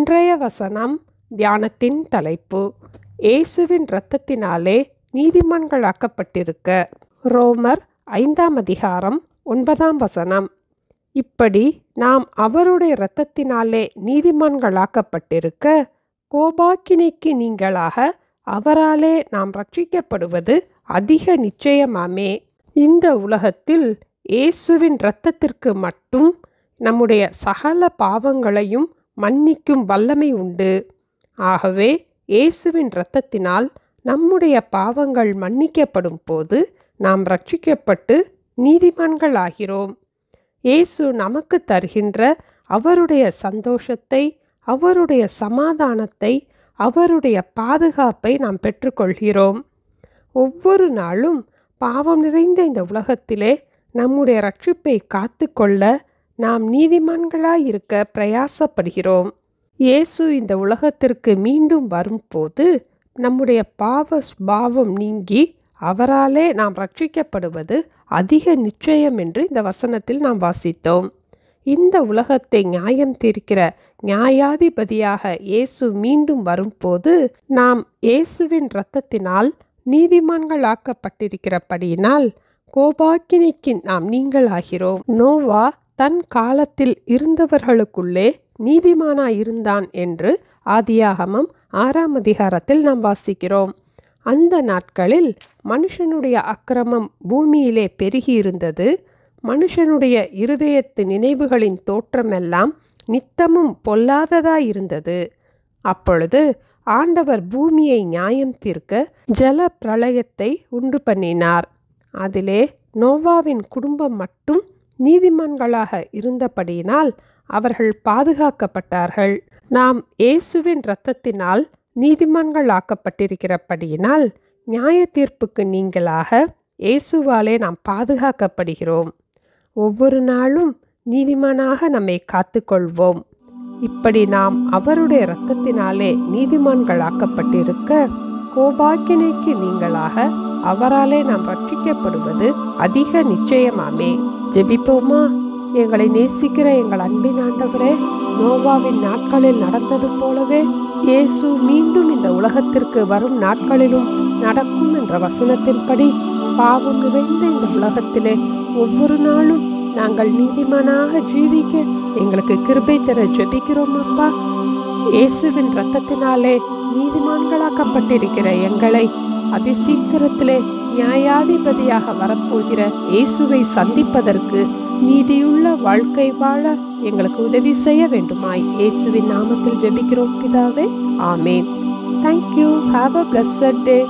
இன்றைய வசனம் தியானத்தின் தலைப்பு இயேசுவின் இரத்தத்தினாலே நீதிமான்களாக்கப்பட்டிருக்க. ரோமர் 5ஆம் அதிகாரம் 9ஆம் வசனம். இப்படி நாம் அவருடைய இரத்தத்தினாலே நீதிமான்களாக்கப்பட்டிருக்க, கோபாக்கினைக்கு நீங்களாக அவராலே நாம் ரட்சிக்கப்படுவது அதிக நிச்சயமாமே. இந்த உலகத்தில் இயேசுவின் இரத்தத்திற்கு மட்டும் நம்முடைய சகல பாவங்களையும் மன்னிக்கும் வல்லமை உண்டு. ஆகவே இயேசுவின் இரத்தத்தினால் நம்முடைய பாவங்கள் மன்னிக்கப்படும் போது நாம் ரட்சிக்கப்பட்டு நீதிமான்களாகிறோம். இயேசு நமக்கு தருகின்ற அவருடைய சந்தோஷத்தை, அவருடைய சமாதானத்தை, அவருடைய பாதுகாப்பை நாம் பெற்றுக்கொள்கிறோம். ஒவ்வொரு நாளும் பாவம் நிறைந்த இந்த உலகத்திலே நம்முடைய ரட்சிப்பை காத்து கொள்ள நாம் நீதிமான்களாயிருக்க பிரயாசப்படுகிறோம். இயேசு இந்த உலகத்திற்கு மீண்டும் வரும்போது நம்முடைய பாவ சுபாவம் நீங்கி அவராலே நாம் ரட்சிக்கப்படுவது அதிக நிச்சயம் என்று இந்த வசனத்தில் நாம் வாசித்தோம். இந்த உலகத்தை நியாயம் தீர்க்கிற நியாயாதிபதியாக இயேசு மீண்டும் வரும்போது நாம் இயேசுவின் இரத்தத்தினால் நீதிமான்களாக்கப்பட்டிருக்கிறபடியினால் கோபாக்கினைக்கு நாம் நீங்களாகிறோம். நோவா தன் காலத்தில் இருந்தவர்களுக்குள்ளே நீதிமானாயிருந்தான் என்று ஆதியாகமம் 6ஆம் அதிகாரத்தில் நாம் வாசிக்கிறோம். அந்த நாட்களில் மனுஷனுடைய அக்கிரமம் பூமியிலே பெருகி இருந்தது. மனுஷனுடைய இருதயத்து நினைவுகளின் தோற்றமெல்லாம் நித்தமும் பொல்லாததாயிருந்தது. அப்பொழுது ஆண்டவர் பூமியை நியாயம் தீர்க்க ஜல பிரளயத்தை உண்டு பண்ணினார். அதிலே நோவாவின் குடும்பம் மட்டும் நீதிமான்களாக இருந்தபடியினால் அவர்கள் பாதுகாக்கப்பட்டார்கள். நாம் இயேசுவின் இரத்தத்தினால் நீதிமான்களாக்கப்பட்டிருக்கிறபடியினால் நியாய தீர்ப்புக்கு நீங்களாக இயேசுவாலே நாம் பாதுகாக்கப்படுகிறோம். ஒவ்வொரு நாளும் நீதிமானாக நம்மை காத்துக்கொள்வோம். இப்படி நாம் அவருடைய இரத்தத்தினாலே நீதிமான்களாக்கப்பட்டிருக்க, கோபாக்கினைக்கு நீங்களாக அவராலே நாம் ரட்சிக்கப்படுவது அதிக நிச்சயமாமே. ஜெபிப்போமா? எங்களை நேசிக்கிற எங்கள் அன்பின் ஆண்டவரே, நோவாவின் நாட்களில் நடந்தது போலவே இயேசு மீண்டும் இந்த உலகத்திற்கு வரும் நாட்களிலும் நடக்கும் என்ற வசனத்தின்படி பாவம் நிறைந்த இந்த உலகத்திலே ஒவ்வொரு நாளும் நாங்கள் நீதிமானாக ஜீவிக்க எங்களுக்கு கிருபை தர ஜெபிக்கிறோம் அப்பா. இயேசுவின் இரத்தத்தினாலே நீதிமான்களாக்கப்பட்டிருக்கிற எங்களை அதிசீக்கிரத்திலே நியாயாதிபதியாக வரப்போகிற இயேசுவை சந்திப்பதற்கு நீதியுள்ள வாழ்க்கை வாழ எங்களுக்கு உதவி செய்ய வேண்டுமாய் இயேசுவின் நாமத்தில் ஜெபிக்கிறோம் பிதாவே. ஆமேன். Thank you. Have a blessed day.